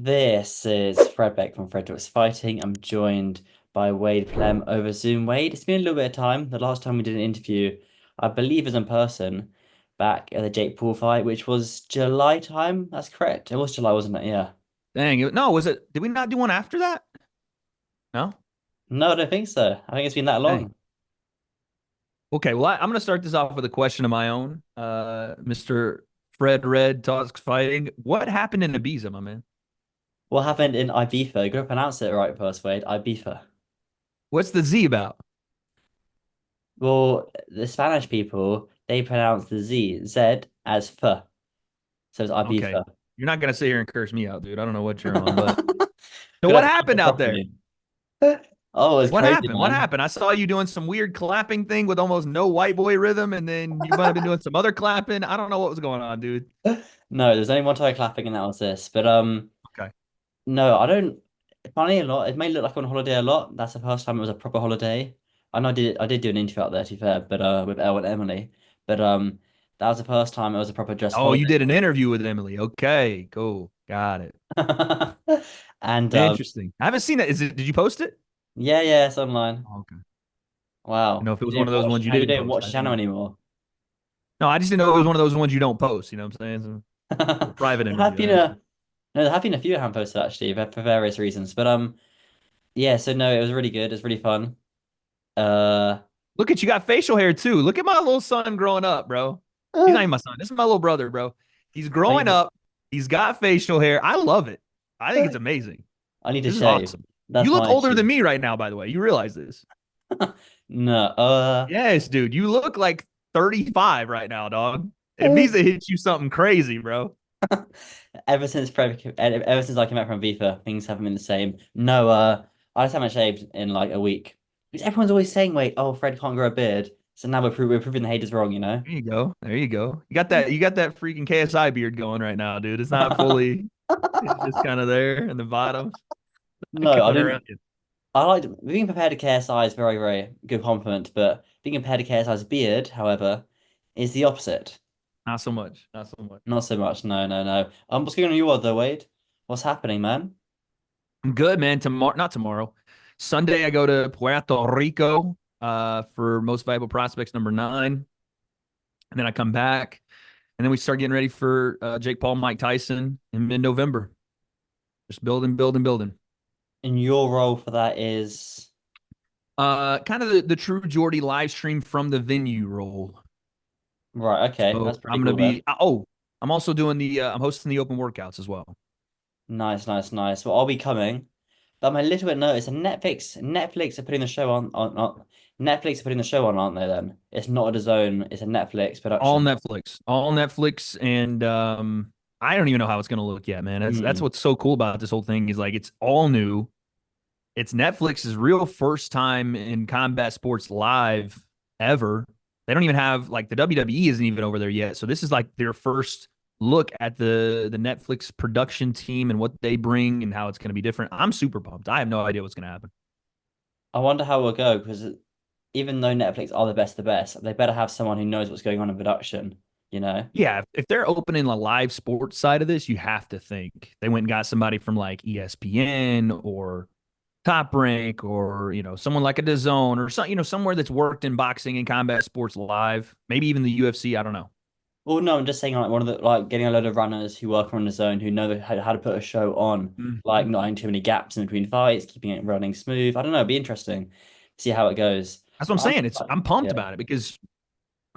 This is Fred Beck from Fred Talks Fighting. I'm joined by Wade Plem over Zoom. Wade, it's been a little bit of time. The last time we did an interview, I believe, was in person back at the Jake Paul fight, which was July time. That's correct. It was July, wasn't it? Yeah. Dang it. No, was it? Did we not do one after that? No? No, I don't think so. I think it's been that Dang. long. Okay, well, I'm going to start this off with a question of my own. Mr. Fred Red Talks Fighting. What happened in Ibiza, my man? What happened in Ibiza? You gotta pronounce it right first, Wade. Ibiza. What's the Z about? Well, the Spanish people, they pronounce the Z as F. So it's Okay. Ibiza. You're not going to sit here and curse me out, dude. I don't know what you're on, but so Good what at pronounce happened it out there? properly. Oh, it's What crazy, happened? What man. happened? I saw you doing some weird clapping thing with almost no white boy rhythm, and then you might have been doing some other clapping. I don't know what was going on, dude. No, there's only one time clapping, and that was this. But Okay. no, I don't. Funny a lot. It may look like I'm on holiday a lot. That's the first time it was a proper holiday. I know I did do an interview out there, to be fair, but with Elle and Emily. But that was the first time it was a proper dress Oh, you holiday. did an interview with Emily. Okay, cool. Got it. And Interesting. I haven't seen it. Is it? Did you post it? yeah, yeah, it's online. Oh, okay. You Wow, know, if it you was one didn't of those watch? ones you How you didn't don't post, watch I the didn't channel know. anymore? No, I just didn't know it was one of those ones you don't post. You know what I'm saying? A private There have interview. been no, there have been a few hand posted actually for various reasons. But yeah, so no, it was really good. It was really fun. Uh, Look at you got facial hair too. Look at my little son growing up, bro. He's not even my son. This is my little brother, bro. He's I growing need up. He's got facial hair. I love it. I think it's amazing. I need to This is shave. awesome. You That's look my older issue. than me right now, by the way. You realize this? No, Yes, dude. You look like 35 right now, dog. Ibiza hits you something crazy, bro. ever since I came back from FIFA, things haven't been the same. No, I just haven't shaved in like a week. Because everyone's always saying, "Wait, oh, Fred can't grow a beard." So now we're proving the haters wrong, you know? There you go. There you go. You got that freaking KSI beard going right now, dude. It's not fully, it's just kind of there in the bottom No, I coming around didn't. you. I like being compared to KSI is very, very good compliment, but being compared to KSI's beard, however, is the opposite. Not so much. Not so much. Not so much. No, no, no. What's going on in your world though, Wade? What's happening, man? I'm good, man. Tomorrow, not tomorrow. Sunday, I go to Puerto Rico for Most Valuable Prospects number 9. And then I come back. And then we start getting ready for Jake Paul, Mike Tyson in mid-November. Just building, building, building. And your role for that is Kind of the True Geordie live stream from the venue role. right. Okay, So that's pretty I'm gonna cool then. be. Oh, I'm also doing the. I'm hosting the open workouts as well. Nice, nice, nice. Well, I'll be coming, but I'm a little bit nervous. And Netflix are putting the show on Netflix are putting the show on, aren't they? Then it's not a DAZN, it's a Netflix All production. Netflix, all Netflix, and I don't even know how it's gonna look yet, man. That's Hmm. what's so cool about this whole thing is like it's all new. It's Netflix's real first time in combat sports live ever. They don't even have like the WWE isn't even over there yet. So this is like their first look at the Netflix production team and what they bring and how it's going to be different. I'm super pumped. I have no idea what's going to happen. I wonder how it will go because even though Netflix are the best, they better have someone who knows what's going on in production, you know? Yeah, if they're opening a live sports side of this, you have to think they went and got somebody from like ESPN or Top Rank or someone like a DAZN or somewhere that's worked in boxing and combat sports live, maybe even the UFC. I don't know. Well, no, I'm just saying like one of the like getting a load of runners who work on the zone who know how to put a show on, like Mhm. not having too many gaps in between fights, keeping it running smooth. I don't know, it'd be interesting. See how it goes. That's what I'm But I'm saying. I'm pumped yeah. about it because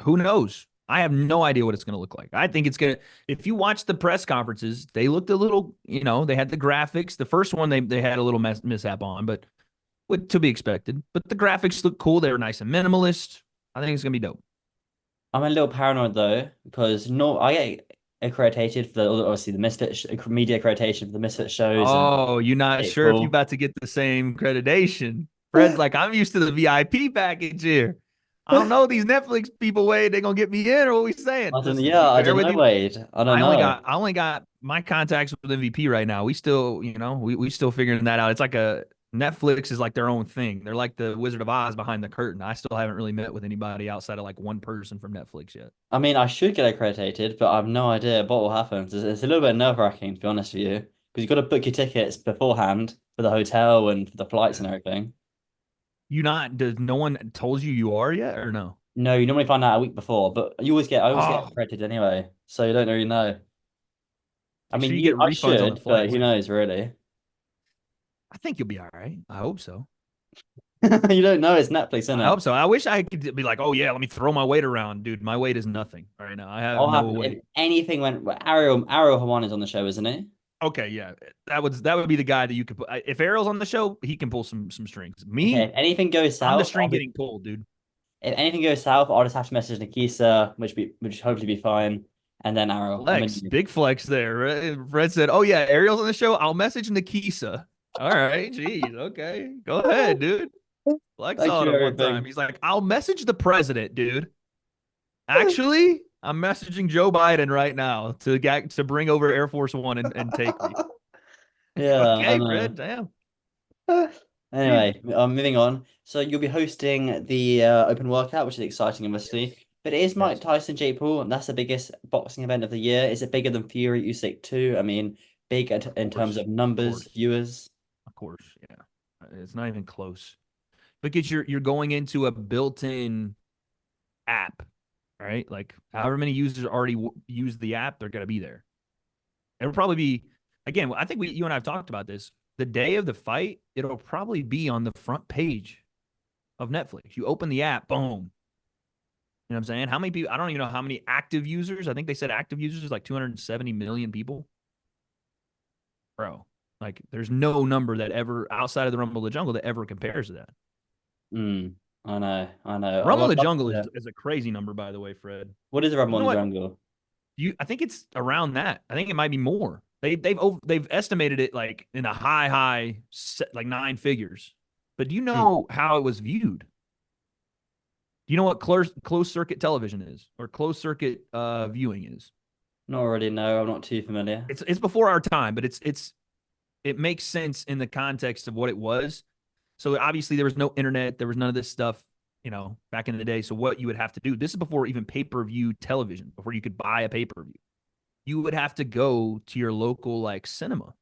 who knows? I have no idea what it's going to look like. I think it's going to. If you watch the press conferences, they looked a little. They had the graphics. The first one they had a little mishap on, but to be expected. But the graphics look cool. They were nice and minimalist. I think it's going to be dope. I'm a little paranoid though because no, I get accredited for the obviously the media accreditation for the Misfit shows and Oh, you're not it's sure if you're cool. about to get the same accreditation. Fred's like, I'm used to the VIP package here. I don't know these Netflix people. Wait, they gonna get me in, or what we saying? I don't, Listen, yeah, I bear don't with know, me. Wade. I don't I only know. got I only got my contacts with MVP right now. We still, we still figuring that out. It's like a Netflix is like their own thing. They're like the Wizard of Oz behind the curtain. I still haven't really met with anybody outside of like one person from Netflix yet. I mean, I should get accredited, but I have no idea what will happen. It's a little bit nerve-wracking, to be honest with you. because you've got to book your tickets beforehand for the hotel and for the flights and Yeah. everything. You not? Does no one told you are yet or no? No, you normally find out a week before, but I always get Oh, accredited anyway, so you don't really know. I make sure mean, you get I refunds on the should, but flights. who knows, really? I think you'll be all right. I hope so. You don't know. It's Netflix, isn't I it? hope so. I wish I could be like, oh yeah, let me throw my weight around, dude. My weight is nothing right now. I have I'll no happen if weight. anything went. Well, Ariel Hawan is on the show, isn't he? Okay, yeah, that would be the guy that you could put. If Ariel's on the show, he can pull some strings. Okay, Me, if anything goes I'm the south, string getting pulled, dude. if anything goes south, I'll just have to message Nikisa, which hopefully be fine, and then Ariel. I'm in Flex, you. big flex there. Fred said, "Oh yeah, Ariel's on the show. I'll message Nikisa." All right, geez, okay, go ahead, dude. Flex Thank on you, him one time. everything. He's like, "I'll message the president, dude." Actually, I'm messaging Joe Biden right now to bring over Air Force One and take me. Yeah, I Okay, know. Fred. Damn. Jeez. Anyway, moving on. So you'll be hosting the open workout, which is exciting, obviously. But it is Mike Yes. Tyson, Jake Paul, and that's the biggest boxing event of the year. Is it bigger than Fury Usyk 2? I mean, Of in terms course. of Of numbers, course. viewers. Of course. Yeah. It's not even close. Because you're going into a built-in app, right? Like however many users already use the app, they're gonna be there. It'll probably be again. I think you and I have talked about this. The day of the fight, it'll probably be on the front page of Netflix. You open the app, boom. You know what I'm saying? How many people? I don't even know how many active users. I think they said active users is like 270 million people. Bro, like there's no number that ever outside of the Rumble of the Jungle that ever compares to that. Mm, I know, I know. Rumble Well, of the I'd love Jungle to- is a crazy number, by the way, Fred. what is the Rumble You on know the what? Jungle? I think it's around that. I think it might be more. They've estimated it like in a high like nine figures. But do you Hmm. know how it was viewed? Do you know what closed circuit television is or closed circuit viewing is? Not really, no, I'm not too familiar. It's before our time, but it makes sense in the context of what it was. So obviously there was no internet, there was none of this stuff, back in the day. So what you would have to do, this is before even pay-per-view television, before you could buy a pay-per-view. You would have to go to your local like cinema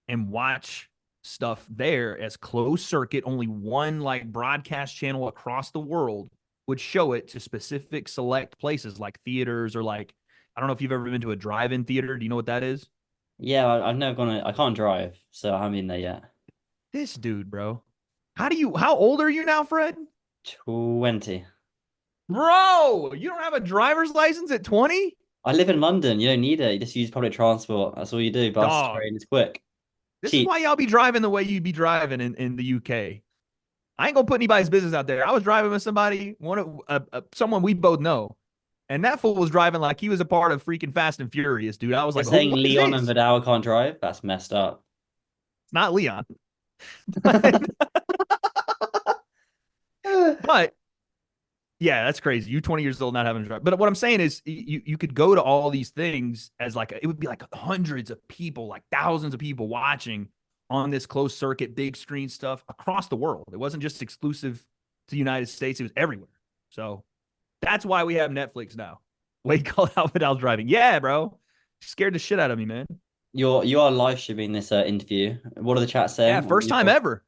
and watch stuff there as closed circuit. Only one like broadcast channel across the world would show it to specific select places like theaters or like I don't know if you've ever been to a drive-in theater. Do you know what that is? Yeah, I've never gone. I can't drive, so I haven't been there yet. This dude, bro. How old are you now, Fred? 20. Bro, you don't have a driver's license at 20? I live in London. You don't need it. You just use public transport. That's all you do. Bus, Dog. train. It's quick, This is cheap. why y'all be driving the way you be driving in the UK. I ain't gonna put anybody's business out there. I was driving with somebody, someone we both know, and that fool was driving like he was a part of freaking Fast and Furious, dude. I was They're like, oh, saying what is Leon and this? Vidal can't drive. That's messed up. It's not Leon, but yeah, that's crazy. You 20 years old not having a drive. But what I'm saying is, you could go to all these things as like it would be like hundreds of people, like thousands of people watching on this closed circuit, big screen stuff across the world. It wasn't just exclusive to the United States; it was everywhere. So that's why we have Netflix now. Wait, call out Vidal's driving. Yeah, bro. Scared the shit out of me, man. You are live streaming this interview. What are the chats Yeah, saying? first time ever,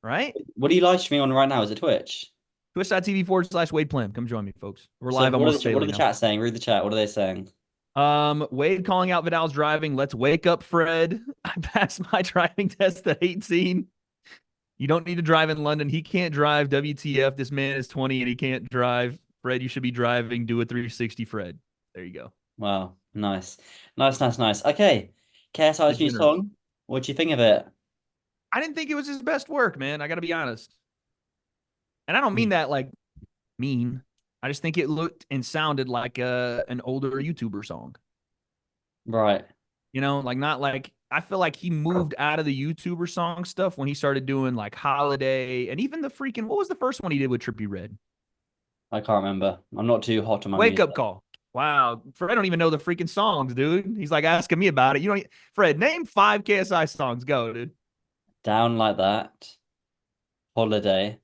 right? What are you live streaming on right now? Is it Twitch? Twitch.tv/Wade Plam. Come join me, folks. We're So live almost what are daily the now. chats saying? Read the chat. What are they saying? Wade calling out Vidal's driving. Let's wake up, Fred. I passed my driving test at 18. You don't need to drive in London. He can't drive. WTF? This man is 20 and he can't drive. Fred, you should be driving. Do a 360, Fred. There you go. Wow, nice, nice, nice, nice. Okay, KSI's new Degenerate. song. What do you think of it? I didn't think it was his best work, man. I got to be honest. And I don't mean that like mean. I just think it looked and sounded like an older YouTuber song. Right. Like not like I feel like he moved out of the YouTuber song stuff when he started doing like Holiday and even the freaking what was the first one he did with Trippie Redd? I can't remember. I'm not too hot on my Wake music. Up Call. Wow, Fred don't even know the freaking songs, dude. He's like asking me about it. You don't, Fred, name 5 KSI songs. Go, dude. Down like that. Holiday.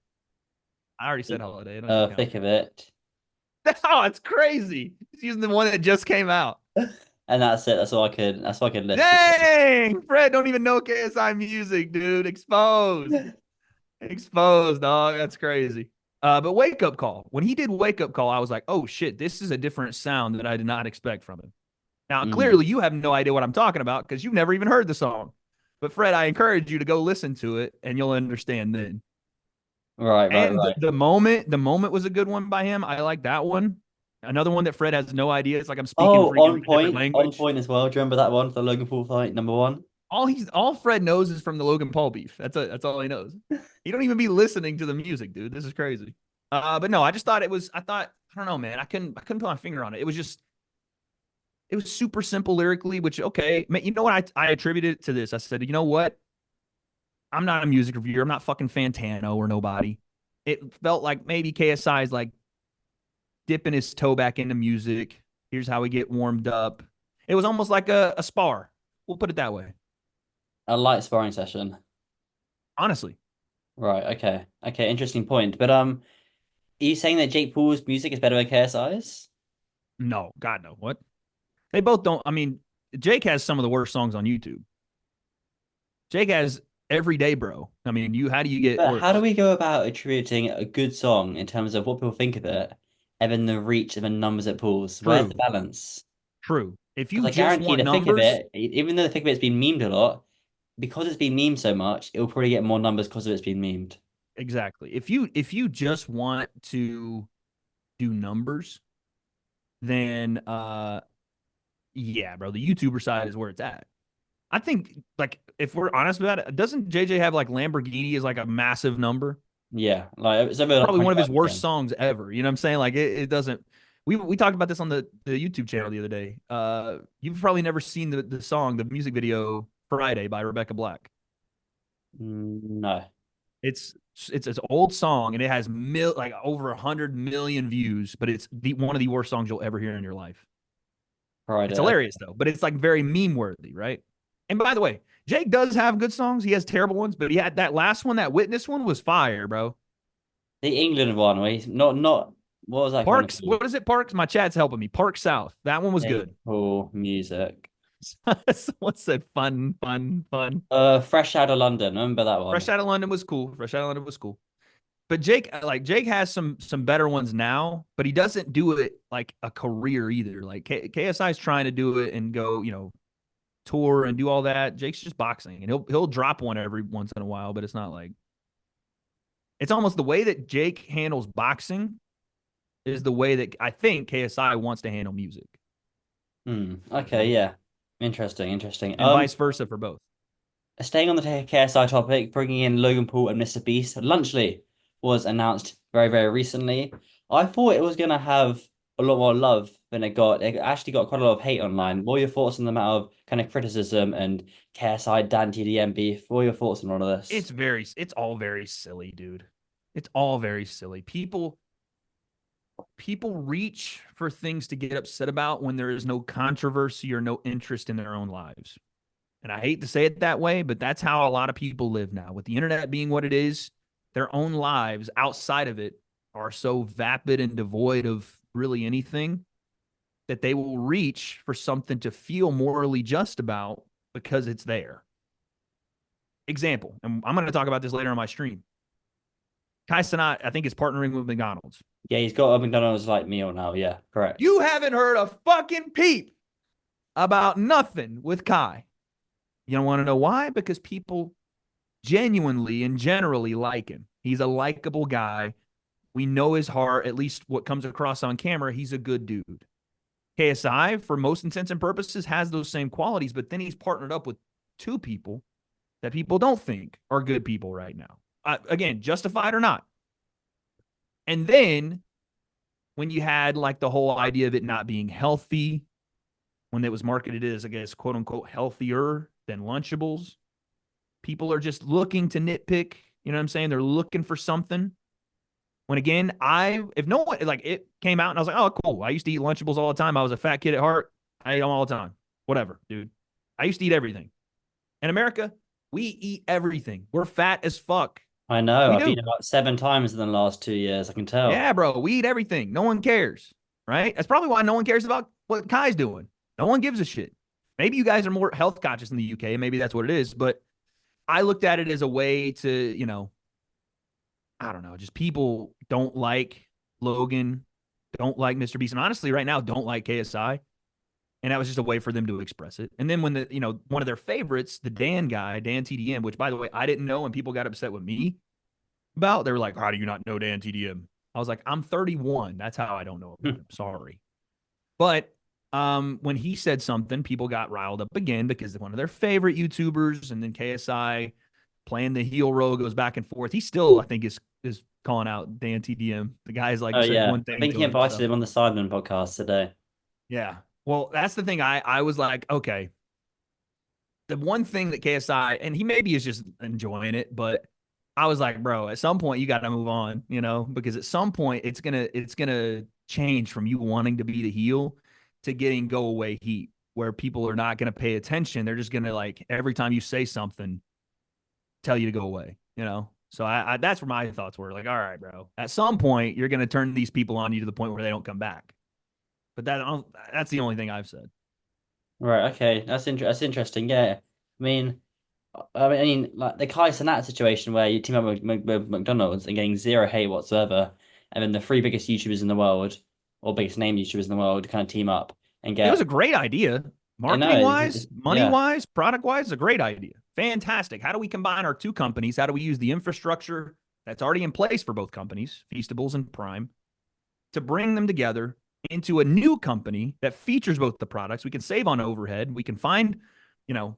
I already said Holiday. It don't even count. Thick of it. Oh, it's crazy. He's using the one that just came out. and that's it. That's all I could list. Dang, Fred don't even know KSI music, dude. Exposed. Exposed, dog. That's crazy. But Wake Up Call. When he did Wake Up Call, I was like, oh shit, this is a different sound that I did not expect from him. Now, Mm. clearly, you have no idea what I'm talking about because you've never even heard the song. But Fred, I encourage you to go listen to it, and you'll understand then. Right, right, And right. the moment was a good one by him. I like that one. Another one that Fred has no idea. It's like I'm speaking Oh, freaking like a different on language. point as well. Do you remember that one, the Logan Paul fight, number one? All Fred knows is from the Logan Paul beef. That's all he knows. He don't even be listening to the music, dude. This is crazy. But no, I just thought it was. I don't know, man. I couldn't put my finger on it. It was super simple lyrically. Which okay, you know what? I attributed it to this. I said, you know what? I'm not a music reviewer. I'm not fucking Fantano or nobody. It felt like maybe KSI is like dipping his toe back into music. Here's how we get warmed up. It was almost like a spar. We'll put it that way. A light sparring session. Honestly, Right, okay. Okay, interesting point. But are you saying that Jake Paul's music is better than KSI's? no, God, no. What? They both don't. I mean, Jake has some of the worst songs on YouTube. Jake has Every Day, Bro. I mean, how do you get But how do worse? we go about attributing a good song in terms of what people think of it, and then the reach and the numbers it pulls? Where's the True, balance? true. If you Because I just guarantee want the thick of numbers, it, even though the thick of it's been memed a lot, because it's been memed so much, it'll probably get more numbers because of it's been memed. exactly. If you just want to do numbers, then yeah, bro, the YouTuber side is where it's at. I think like if we're honest about it, doesn't JJ have like Lamborghini as like a massive number? Yeah, like it's over It's like probably one of his 25 worst million. songs ever. You know what I'm saying? Like it doesn't. We talked about this on the YouTube channel the other day. You've probably never seen the song, the music video Friday by Rebecca Black. No, It's it's an old song and it has like over 100 million views, but it's one of the worst songs you'll ever hear in your life. It's Friday. hilarious though, but it's like very meme worthy, right? And by the way, Jake does have good songs. He has terrible ones, but he had that last one, that Witness one was fire, bro. The England one, where he's not. What was that kind of Parks, called? what is it? Parks, my chat's helping me. Park South. That one was Jake good. Paul music. Someone said fun, fun, fun. Fresh Out of London. Remember that Fresh one? Out of London was cool. Fresh Out of London was cool. But Jake has some better ones now, but he doesn't do it like a career either. Like KSI is trying to do it and go, tour and do all that. Jake's just boxing, and he'll drop one every once in a while, but it's not like it's almost the way that Jake handles boxing is the way that I think KSI wants to handle music, Okay, yeah. Interesting, interesting. and vice versa for both. Staying on the KSI topic, bringing in Logan Paul and Mr. Beast, Lunchley was announced very, very recently. I thought it was gonna have a lot more love than it got. It actually got quite a lot of hate online. What are your thoughts on the amount of kind of criticism and KSI Dan TDM beef? What are your thoughts on all of this? It's all very silly, dude. It's all very silly. People reach for things to get upset about when there is no controversy or no interest in their own lives. And I hate to say it that way, but that's how a lot of people live now. With the internet being what it is, their own lives outside of it are so vapid and devoid of really anything that they will reach for something to feel morally just about because it's there. Example, and I'm going to talk about this later on my stream. Tyson, I think, is partnering with McDonald's. Yeah, he's got a McDonald's like meal now. Yeah, correct. You haven't heard a fucking peep about nothing with Kai. You don't want to know why? Because people genuinely and generally like him. He's a likable guy. We know his heart, at least what comes across on camera. He's a good dude. KSI, for most intents and purposes, has those same qualities, but then he's partnered up with two people that people don't think are good people right now. Again, justified or not. And then when you had like the whole idea of it not being healthy, when it was marketed as, I guess, quote unquote, healthier than Lunchables, people are just looking to nitpick. You know what I'm saying? They're looking for something. When again, if no one, like it came out and I was like, oh, cool. I used to eat Lunchables all the time. I was a fat kid at heart. I ate them all the time. Whatever, dude. I used to eat everything. In America, we eat everything. We're fat as fuck. I know. We I've been do. about 7 times in the last 2 years. I can tell. Yeah, bro. We eat everything. No one cares. Right? That's probably why no one cares about what Kai's doing. No one gives a shit. Maybe you guys are more health conscious in the UK. Maybe that's what it is. But I looked at it as a way to, I don't know, just people don't like Logan, don't like Mr. Beast, and honestly, right now, don't like KSI. And that was just a way for them to express it. And then when one of their favorites, the Dan guy, Dan TDM, which by the way, I didn't know and people got upset with me about, they were like, how do you not know Dan TDM? I was like, I'm 31. That's how I don't know about him. Sorry. But when he said something, people got riled up again because one of their favorite YouTubers, and then KSI playing the heel role goes back and forth. He still, I think, is calling out Dan TDM. The guy's Oh like said yeah, one I thing think he to him. invited So him on the Simon podcast today. yeah. Well, that's the thing. I was like, okay. The one thing that KSI, and he maybe is just enjoying it, but I was like, bro, at some point you got to move on, because at some point it's gonna change from you wanting to be the heel to getting go away heat, where people are not gonna pay attention. They're just gonna, like, every time you say something, tell you to go away. So I that's where my thoughts were. Like, all right, bro. At some point, you're gonna turn these people on you to the point where they don't come back. But that's the only thing I've said. Right. Okay. That's interesting. Yeah. I mean, like the Kai Cenat situation where you team up with McDonald's and getting zero hate whatsoever, and then the three biggest YouTubers in the world, or biggest name YouTubers in the world, kind of team up and It was a get. great idea. I know. Marketing wise, money Yeah. wise, product wise, a great idea. Fantastic. How do we combine our two companies? How do we use the infrastructure that's already in place for both companies, Feastables and Prime, to bring them together into a new company that features both the products? We can save on overhead. We can find, you know,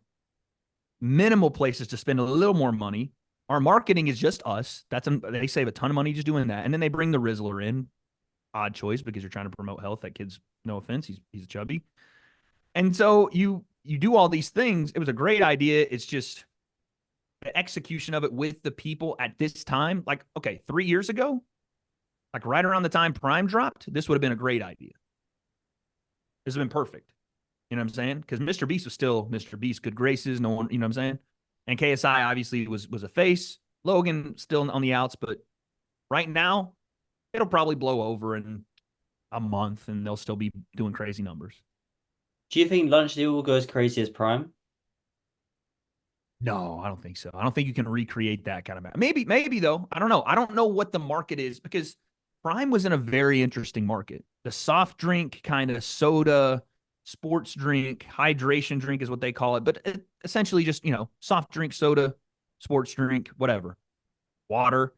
minimal places to spend a little more money. Our marketing is just us. They save a ton of money just doing that. And then they bring the Rizzler in. Odd choice because you're trying to promote health. That kid's, no offense, he's chubby. And so you do all these things. It was a great idea. It's just the execution of it with the people at this time. Like, okay, 3 years ago, like right around the time Prime dropped, this would have been a great idea. This would have been perfect. You know what I'm saying? Because Mr. Beast was still Mr. Beast, good graces. No one, you know what I'm saying? And KSI obviously was a face. Logan still on the outs, but right now it'll probably blow over in a month, and they'll still be doing crazy numbers. Do you think Lunch Deal will go as crazy as Prime? No, I don't think so. I don't think you can recreate that kind of match. Maybe though. I don't know. I don't know what the market is because Prime was in a very interesting market. The soft drink kind of soda, sports drink, hydration drink is what they call it, but essentially just, soft drink, soda, sports drink, whatever, water.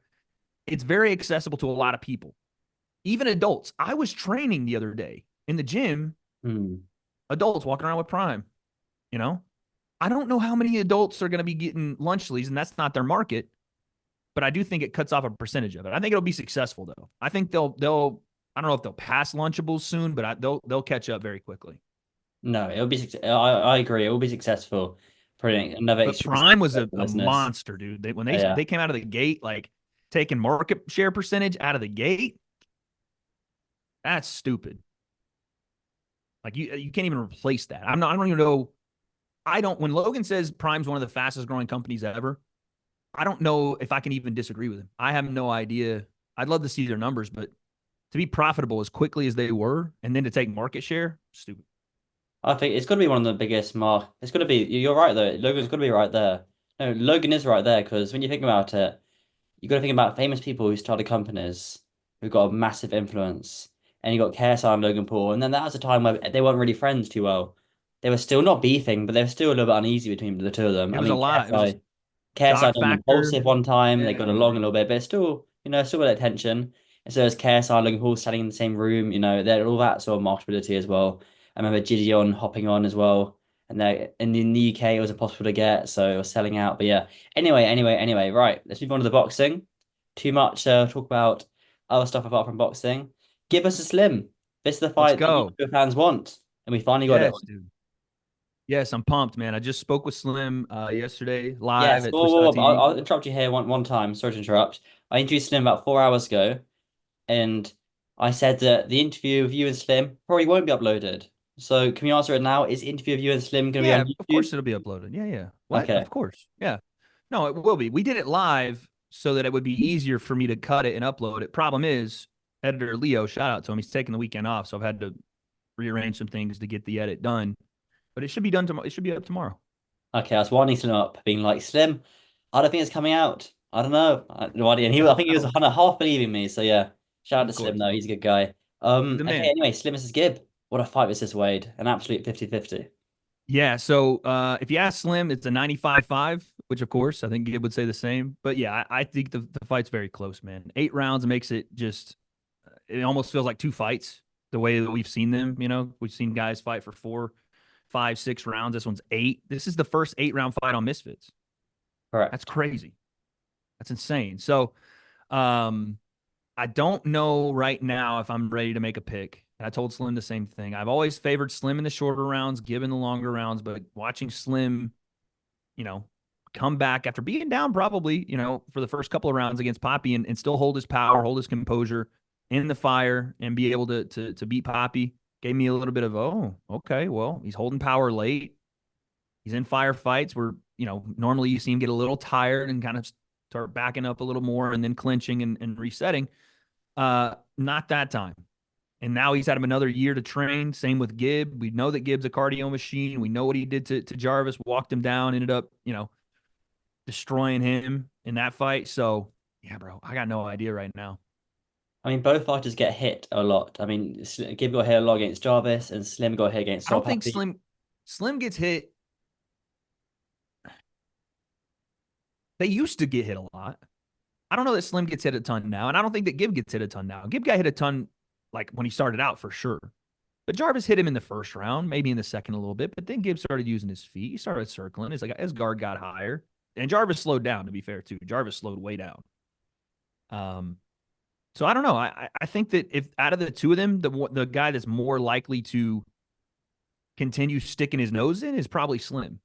It's very accessible to a lot of people, even adults. I was training the other day in the gym, Hmm. adults walking around with Prime, you know? I don't know how many adults are going to be getting Lunchleys, and that's not their market. But I do think it cuts off a percentage of it. I think it'll be successful though. I think they'll. I don't know if they'll pass Lunchables soon, but they'll catch up very quickly. No, it'll be. I agree. It will be successful. Putting another But extreme Prime was a business. monster, dude. When Yeah. they came out of the gate, like taking market share percentage out of the gate, that's stupid. Like you can't even replace that. I don't even know. I don't. When Logan says Prime's one of the fastest growing companies ever, I don't know if I can even disagree with him. I have no idea. I'd love to see their numbers, but to be profitable as quickly as they were and then to take market share, stupid. I think it's going to be one of the biggest mark. It's going to be. You're right though. Logan's going to be right there. No, Logan is right there because when you think about it, you got to think about famous people who started companies who got a massive influence, and you got KSI and Logan Paul, and then that was a time where they weren't really friends too well. They were still not beefing, but they were still a little bit uneasy between the two of them. It I was a mean, lot. It was KSI, shock KSI done factor. impulsive one time. They Yeah, got yeah. along a little bit, but still, still got that tension. And so as KSI and Logan Paul standing in the same room, they're all that sort of marketability as well. I remember Gideon hopping on as well. And they in the UK it was impossible to get, so it was selling out. But yeah. Anyway, right. Let's move on to the boxing. Too much talk about other stuff apart from boxing. Give us a slim. This is the Let's fight that go. your fans want, and we finally got it. Yes, dude. Yes, I'm pumped, man. I just spoke with Slim yesterday live Yes. at Whoa, whoa, whoa, but I'll, Twitch.tv. I'll interrupt you here one time. Sorry to interrupt. I introduced Slim about 4 hours ago, and I said that the interview of you and Slim probably won't be uploaded. So can we answer it now? Is the interview of you and Slim going to be Yeah, on of YouTube? course it'll be uploaded. Yeah, yeah. What? Okay. Of course. Yeah. No, it will be. We did it live so that it would be easier for me to cut it and upload it. Problem is, editor Leo, shout out to him. He's taking the weekend off, so I've had to rearrange some things to get the edit done. But it should be done tomorrow. It should be up tomorrow. Okay, I was winding Slim up, being like, Slim, I don't think it's coming out. I don't know. I have no idea. And I think he was No, kind of half believing me. So yeah, shout out to of Slim course. though. He's a good guy. He's the Okay, man. anyway, Slim versus Gibb. What a fight was this, Wade. An absolute 50-50. Yeah. So if you ask Slim, it's a 95-5, which of course I think Gibb would say the same. But yeah, I think the fight's very close, man. 8 rounds makes it just, it almost feels like two fights the way that we've seen them. We've seen guys fight for 4, 5, 6 rounds. This one's 8. This is the first 8-round fight on Misfits. That's Correct. crazy. That's insane. So um, I don't know right now if I'm ready to make a pick. I told Slim the same thing. I've always favored Slim in the shorter rounds, given the longer rounds, but watching Slim, you know, come back after being down probably, for the first couple of rounds against Poppy and still hold his power, hold his composure in the fire and be able to beat Poppy gave me a little bit of, oh, okay, well, he's holding power late. He's in firefights where, normally you see him get a little tired and kind of start backing up a little more and then clinching and resetting. Not that time. And now he's had him another year to train. Same with Gibb. We know that Gibb's a cardio machine. We know what he did to Jarvis, walked him down, ended up, destroying him in that fight. So, yeah, bro, I got no idea right now. I mean, both fighters get hit a lot. I mean, Gibb got hit a lot against Jarvis, and Slim got hit against I don't think Sopapi. Slim gets hit. They used to get hit a lot. I don't know that Slim gets hit a ton now, and I don't think that Gibb gets hit a ton now. Gibb got hit a ton like when he started out for sure. But Jarvis hit him in the first round, maybe in the second a little bit. But then Gibb started using his feet. He started circling. His guard got higher, and Jarvis slowed down. To be fair, too, Jarvis slowed way down. So I don't know. I think that if out of the two of them, the guy that's more likely to continue sticking his nose in is probably Slim.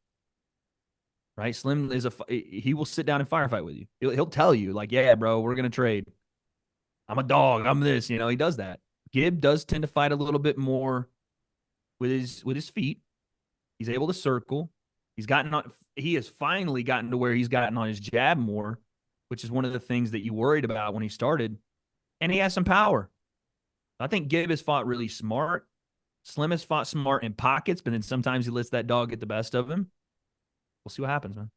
Right? Slim is he will sit down and firefight with you. He'll tell you like, yeah, bro, we're gonna trade. I'm a dog. I'm this. He does that. Gibb does tend to fight a little bit more with his feet. He's able to circle. He has finally gotten to where he's gotten on his jab more, which is one of the things that you worried about when he started. And he has some power. I think Gibb has fought really smart. Slim has fought smart in pockets, but then sometimes he lets that dog get the best of him. We'll see what happens, man.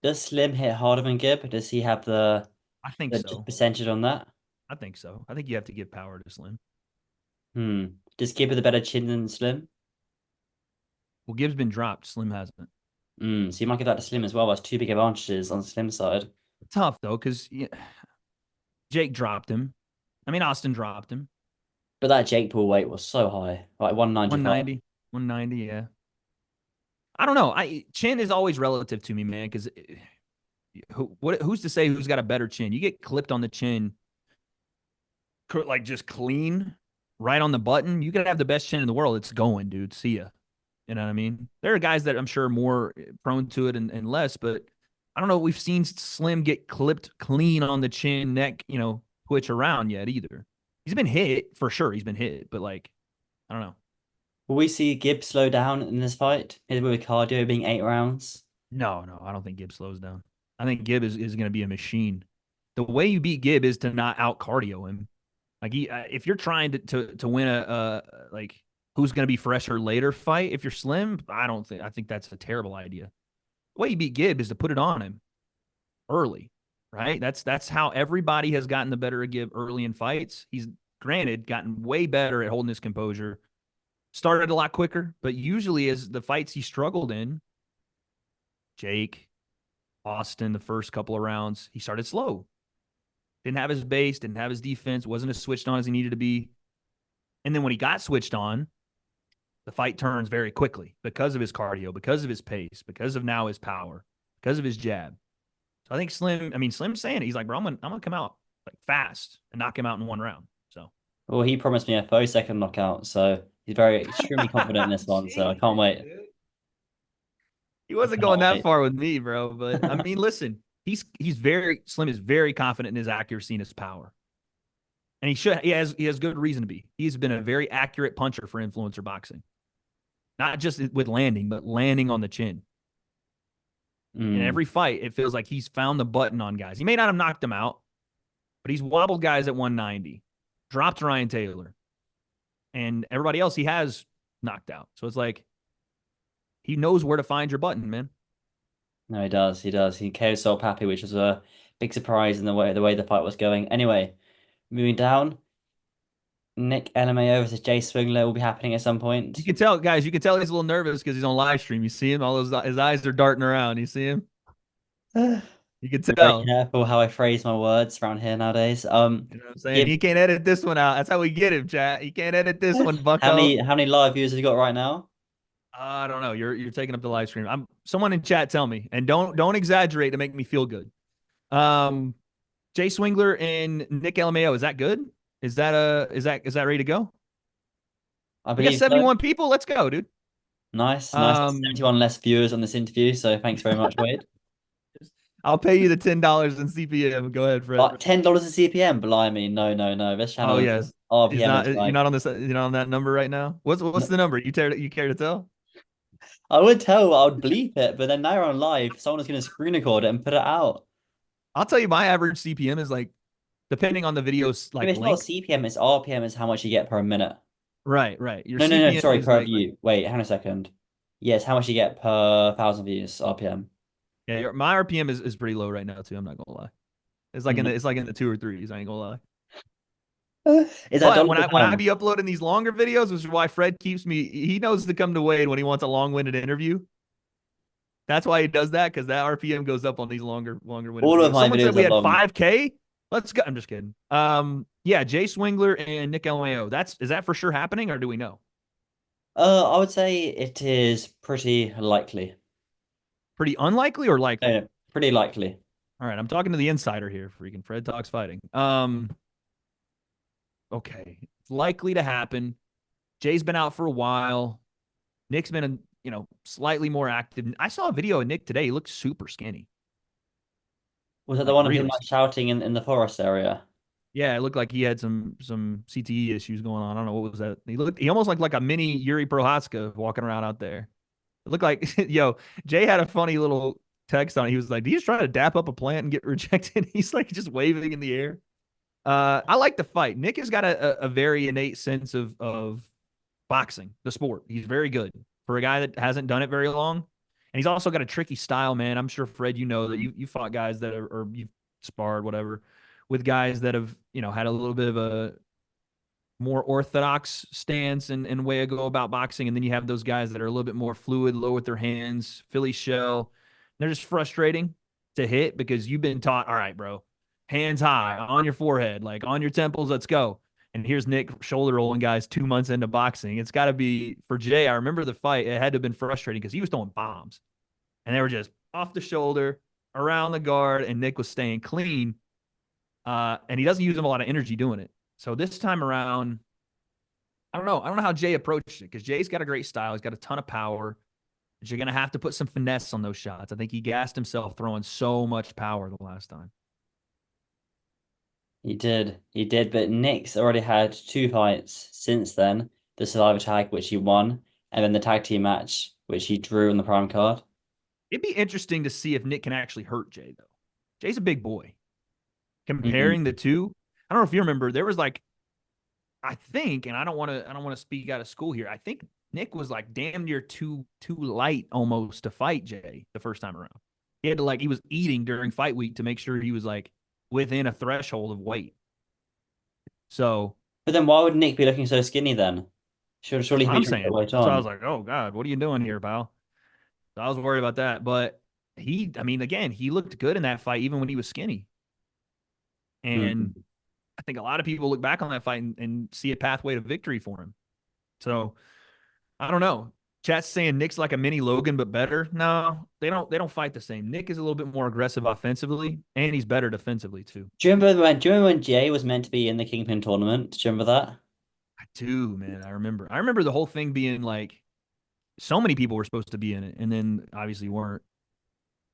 Does Slim hit harder than Gibb? Does he have the I think just so. percentage on that? I think so. I think you have to give power to Slim. Hmm. Does Gibb have a better chin than Slim? Well, Gibb's been dropped. Slim hasn't. So you might give that to Slim as well. That's two big advantages on Slim's side. Tough though, because Jake dropped him. I mean, Austin dropped him. But that Jake Paul weight was so high, like 195. 190. 190, yeah. I don't know. Chin is always relative to me, man, because who's to say who's got a better chin? You get clipped on the chin, like just clean, right on the button. You could have the best chin in the world. It's going, dude. See ya. You know what I mean? There are guys that I'm sure are more prone to it and less, but I don't know. We've seen Slim get clipped clean on the chin, neck, twitch around yet either. He's been hit for sure. He's been hit, but like, I don't know. Will we see Gibb slow down in this fight? Hit with cardio being 8 rounds. No, I don't think Gibb slows down. I think Gibb is going to be a machine. The way you beat Gibb is to not out cardio him. Like if you're trying to win a like who's going to be fresher later fight, if you're Slim, I think that's a terrible idea. The way you beat Gibb is to put it on him early, right? That's how everybody has gotten the better of Gibb early in fights. He's granted gotten way better at holding his composure. Started a lot quicker, but usually as the fights he struggled in, Jake, Austin, the first couple of rounds, he started slow. Didn't have his base, didn't have his defense, wasn't as switched on as he needed to be. And then when he got switched on, the fight turns very quickly because of his cardio, because of his pace, because of now his power, because of his jab. So I think Slim's saying it. He's like, bro, I'm gonna come out like fast and knock him out in one round. So Well, he promised me a 30-second knockout, so he's very extremely confident in this one. So I Jeez, can't wait. dude. He I wasn't going cannot that wait. far with me, bro. But I mean, listen, Slim is very confident in his accuracy and his power. And he has good reason to be. He's been a very accurate puncher for influencer boxing. Not just with landing, but landing on the chin. In Mm. every fight, it feels like he's found the button on guys. He may not have knocked them out, but he's wobbled guys at 190, dropped Ryan Taylor, and everybody else he has knocked out. So it's like he knows where to find your button, man. No, he does. He does. He KO'd Sol Pappy, which was a big surprise in the way the fight was going. Anyway, moving down, Nick LMAO versus Jay Swingler will be happening at some You point. can tell, guys. You can tell he's a little nervous because he's on live stream. You see him; all his eyes are darting around. You see him. You can Be very tell. careful how I phrase my words around here nowadays. You know what I'm saying? Give He can't edit this one out. That's how we get him, chat. He can't edit this one, how Bucko. many live views have you got right now? I don't know. You're taking up the live stream. I'm someone in chat tell me, and don't exaggerate to make me feel good. Um, Jay Swingler and Nick LMAO. Is that good? Is that ready to go? I We got believe so. 71 people. Let's go, dude. Nice, nice. That's Um, 71 less viewers on this interview, so thanks very much, Wade. I'll pay you the $10 in CPM. Go ahead, Fred. But $10 a CPM, blimey. No, no, no. This Oh channel is yes. He's RPM not. is You're like not on this. You're not on that number right now. What's the number? You care to tell? I would tell I would bleep it, but then now you're on live, someone's gonna screen record it and put it out. I'll tell you, my average CPM is like, depending on the video's If like it's not length. CPM, it's RPM is how much you get per minute. Right, right. Your No, no, no, CPM sorry, is per like, view. Wait, hang on a second. Yes, how much you get per thousand views, RPM. yeah. My RPM is pretty low right now too. I'm not gonna lie. No. It's like in the two or threes. I ain't gonna lie. Is that But dollars or when I pounds? be uploading these longer videos, which is why Fred keeps me, he knows to come to Wade when he wants a long winded interview. That's why he does that because that RPM goes up on these longer winded All of videos. my Someone said videos we are had long. 5K. Let's go. I'm just kidding. Yeah, Jay Swingler and Nick LMAO. Is that for sure happening or do we know? I would say it is pretty likely. Pretty unlikely or No, likely? no, pretty likely. All right, I'm talking to the insider here. Freaking Fred talks fighting. Okay, it's likely to happen. Jay's been out for a while. Nick's been, slightly more active. I saw a video of Nick today. He looked super skinny, Was that the like one of him really like skinny. shouting in the forest area? Yeah, it looked like he had some CTE issues going on. I don't know what was that. He almost looked like a mini Yuri Prohaska walking around out there. It looked like Jay had a funny little text on it. He was like, "Do you just try to dap up a plant and get rejected?" He's like just waving in the air. I like the fight. Nick has got a very innate sense of boxing, the sport. He's very good for a guy that hasn't done it very long. And he's also got a tricky style, man. I'm sure, Fred, you know that you fought guys that are, or you've sparred, whatever, with guys that have, had a little bit of a more orthodox stance and way to go about boxing. And then you have those guys that are a little bit more fluid, low with their hands, Philly shell. They're just frustrating to hit because you've been taught, all right, bro, hands high on your forehead, like on your temples, let's go. And here's Nick shoulder rolling guys 2 months into boxing. It's got to be for Jay. I remember the fight. It had to have been frustrating because he was throwing bombs and they were just off the shoulder, around the guard, and Nick was staying clean. And he doesn't use a lot of energy doing it. So this time around, I don't know. I don't know how Jay approached it because Jay's got a great style. He's got a ton of power. But you're going to have to put some finesse on those shots. I think he gassed himself throwing so much power the last time. He did, but Nick's already had two fights since then. The Survivor Tag, which he won, and then the tag team match, which he drew on the Prime card. It'd be interesting to see if Nick can actually hurt Jay, though. Jay's a big boy. Mm. Comparing the two, I don't know if you remember, there was like, I think, and I don't want to speak out of school here. I think Nick was like damn near too light almost to fight Jay the first time around. He had to he was eating during fight week to make sure he was like within a threshold of weight. So But then why would Nick be looking so skinny then? that's Surely what he be I'm trying to put saying. weight So I was on. like, oh God, what are you doing here, pal? So I was worried about that. But I mean, again, he looked good in that fight, even when he was skinny. And Mm. I think a lot of people look back on that fight and see a pathway to victory for him. So I don't know. Chat's saying Nick's like a mini Logan, but better. No, they don't. They don't fight the same. Nick is a little bit more aggressive offensively, and he's better defensively too. Do you remember when Jay was meant to be in the Kingpin tournament? Do you remember that? I do, man. I remember. I remember the whole thing being like so many people were supposed to be in it, and then obviously weren't.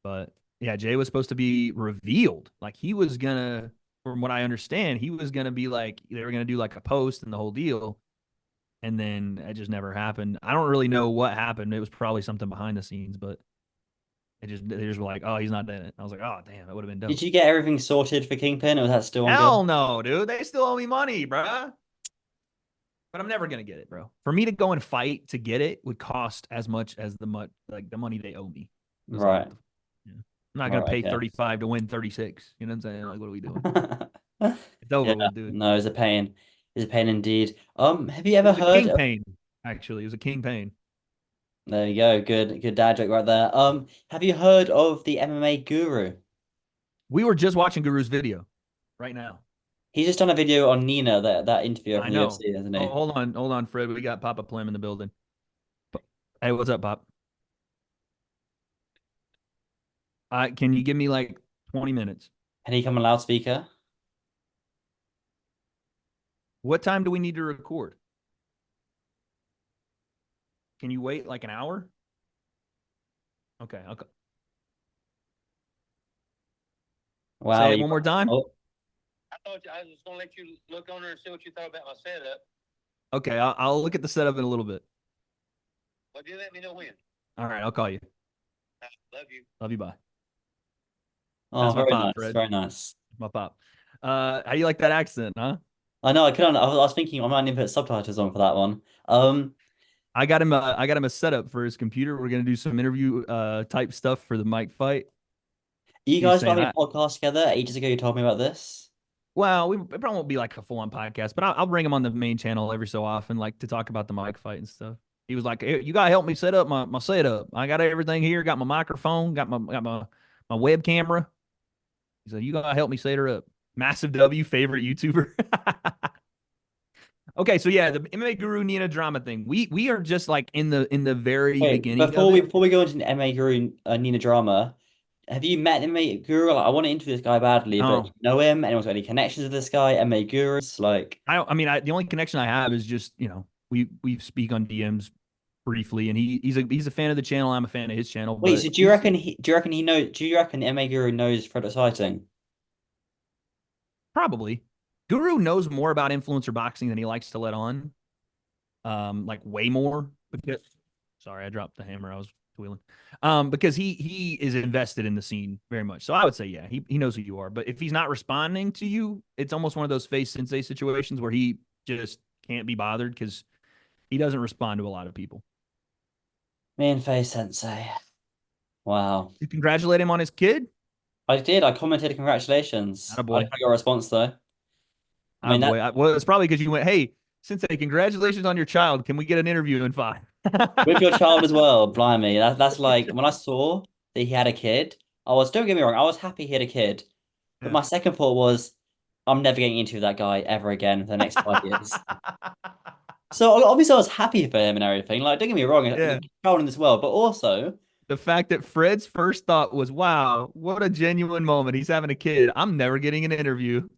But yeah, Jay was supposed to be revealed. Like he was gonna, from what I understand, he was gonna be like they were gonna do like a post and the whole deal. And then it just never happened. I don't really know what happened. It was probably something behind the scenes, but they just were like, oh, he's not in it. I was like, oh damn, that would have been Did dope. you get everything sorted for Kingpin, or was that still Hell ongoing? no, dude. They still owe me money, bruh. but I'm never gonna get it, bro. For me to go and fight to get it would cost as much as the money they owe me. It's like Right. what the yeah. I'm not gonna Right. pay Okay. 35 to win 36. You know what I'm saying? Like, what are we doing? It's Yeah. over with, dude. No, it's a pain. It's a pain indeed. Have you It ever was a heard king of, pain, actually. It was a king pain. there you go. Good dad joke right there. Have you heard of the MMA Guru? We were just watching Guru's video right now. He's just done a video on Nina, that interviewer I from the know. UFC, hasn't Oh, he? hold on, Fred. We got Papa Plum in the building. Hey, what's up, Pop? Can you give me like 20 minutes? Can he come on loudspeaker? What time do we need to record? Can you wait like an hour? Okay. Wow. Say it one more time. Oh, I thought I was going to let you look on there and see what you thought about my setup. Okay. I'll look at the setup in a little bit. Well, you let me know when. All right. I'll call you. Love you. Love you. Bye. oh, That's my very pop, nice. Fred. Very nice. My pop. How you like that accent, huh? I know. I was thinking I might need to put subtitles on for that one. I got him a setup for his computer. We're gonna do some interview type stuff for the mic fight. You He's guys were saying having I a podcast together ages ago. You told me about this. well, it probably won't be like a full on podcast, but I'll bring him on the main channel every so often, like to talk about the mic fight and stuff. He was like, hey, "You gotta help me set up my setup. I got everything here. Got my microphone. Got my web camera." He said, "You gotta help me set her up." Massive W, favorite YouTuber. Okay, so yeah, the MMA Guru Nina drama thing. We are just like in the very Wait, beginning of it. before we go into the MMA Guru Nina drama, have you met MMA Guru? Like, I want to interview this guy badly, but do Oh, you know him? Anyone's got any connections with this guy? MMA Gurus? Like, I mean, the only connection I have is just we speak on DMs briefly, and he's a fan of the channel. I'm a fan of his channel, wait, but so he's do you reckon MMA Guru knows Fred Exciting? probably Guru knows more about influencer boxing than he likes to let on. Like way more. Because, sorry, I dropped the hammer. I was wheeling. Because he is invested in the scene very much. So I would say, yeah, he knows who you are. But if he's not responding to you, it's almost one of those face sensei situations where he just can't be bothered because he doesn't respond to a lot of people. Me and Faye Sensei. Wow. You congratulate him on his kid. I did. I commented congratulations. I Attaboy. got a response though. I mean that Attaboy. Well, it's probably because you went, hey, Sensei, congratulations on your child. Can we get an interview in 5? with your child as well. Blimey, that's like when I saw that he had a kid. Don't get me wrong, I was happy he had a kid, but Yeah. my second thought was, I'm never getting into that guy ever again for the next 5 years. So obviously I was happy for him and everything. Like, don't get me wrong, Yeah. child in this world, but also, The fact that Fred's first thought was, wow, what a genuine moment. He's having a kid. I'm never getting an interview.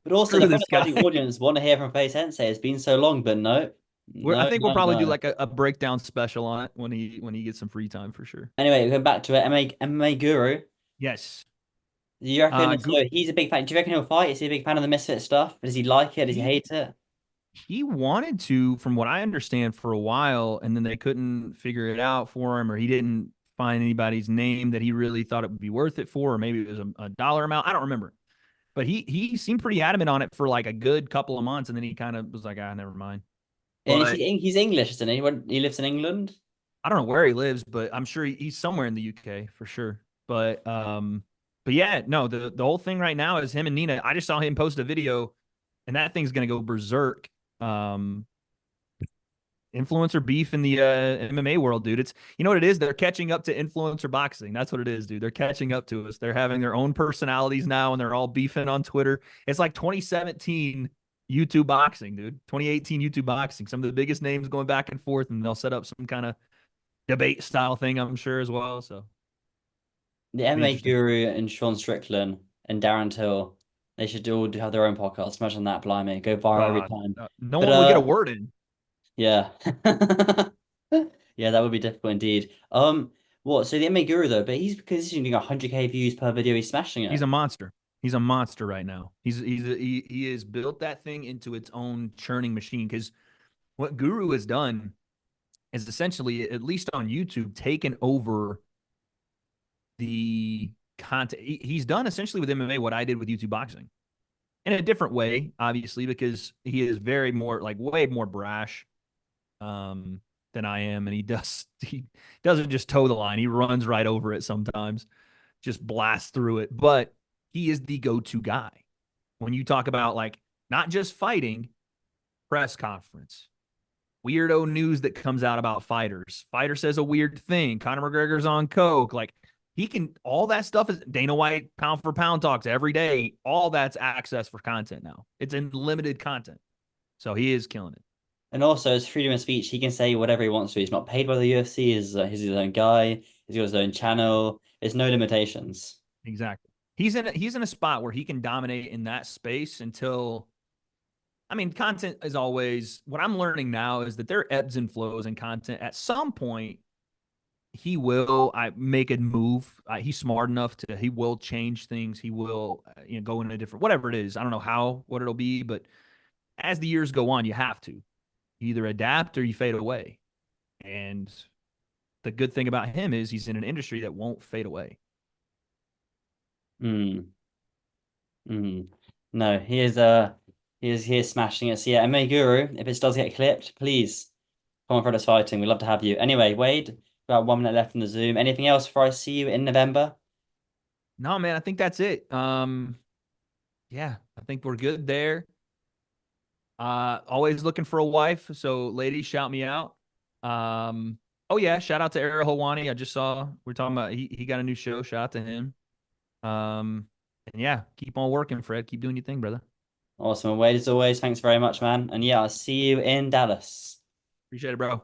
the Screw Fred this guy. Fighting audience want to hear from Face Sensei. It's been so long, but no, I no, think we'll no, probably do no. like a breakdown special on it when he gets some free time for sure. Anyway, going back to it, MMA Guru. Yes. Do you reckon Gu- so he's a big fan? Do you reckon he'll fight? Is he a big fan of the Misfit stuff? Does he like it? Does he he hate it? he wanted to, from what I understand, for a while, and then they couldn't figure it out for him, or he didn't find anybody's name that he really thought it would be worth it for, or maybe it was a dollar amount. I don't remember. But he seemed pretty adamant on it for like a good couple of months, and then he kind of was like, never mind. And But he's English, isn't he? He lives in England. I don't know where he lives, but I'm sure he's somewhere in the UK for sure. But yeah, no, the whole thing right now is him and Nina. I just saw him post a video, and that thing's gonna go berserk. Influencer beef in the MMA world, dude. It's you know what it is. They're catching up to influencer boxing. That's what it is, dude. They're catching up to us. They're having their own personalities now, and they're all beefing on Twitter. It's like 2017 YouTube boxing, dude. 2018 YouTube boxing. Some of the biggest names going back and forth, and they'll set up some kind of debate style thing, I'm sure as well. So The be MMA interesting. Guru and Sean Strickland and Darren Till, they should all have their own podcast. Imagine that, blimey, go viral every God, time. no But one would get a word in. yeah, yeah, that would be difficult indeed. What? So the MMA Guru though, but he's doing 100K views per video. He's smashing He's it. a monster. He's a monster right now. He has built that thing into its own churning machine. Because what Guru has done is essentially, at least on YouTube, taken over the content. He's done essentially with MMA what I did with YouTube boxing. in a different way, obviously, because he is very more like way more brash than I am, and he doesn't just toe the line; he runs right over it sometimes, just blasts through it. But he is the go-to guy when you talk about like not just fighting, press conference, weirdo news that comes out about fighters. Fighter says a weird thing. Conor McGregor's on coke. Like he can, all that stuff is Dana White pound for pound talks every day. All that's access for content now. It's in limited content. So he is killing it. And also, his freedom of speech, he can say whatever he wants to. He's not paid by the UFC. He's his own guy. He's got his own channel. There's no limitations. Exactly. He's in a spot where he can dominate in that space until, I mean, content is always, what I'm learning now is that there are ebbs and flows in content. At some point, he will make a move. He's smart enough to, he will change things. He will, go in a different, whatever it is. I don't know what it'll be, but as the years go on, you have to. You either adapt or you fade away. And the good thing about him is he's in an industry that won't fade away. Mm. Mm. No, he is smashing it. So yeah, MMA Guru, if it does get clipped, please come on Fred Fighting. We'd love to have you. Anyway, Wade, about 1 minute left in the Zoom. Anything else before I see you in November? No, man, I think that's it. Yeah, I think we're good there. Always looking for a wife. So ladies, shout me out. Oh yeah, shout out to Ariel Hawani. I just saw we're talking about he got a new show. Shout out to him. And yeah, keep on working, Fred. Keep doing your thing, brother. Awesome. And Wade, as always, thanks very much, man. And yeah, I'll see you in Dallas. Appreciate it, bro.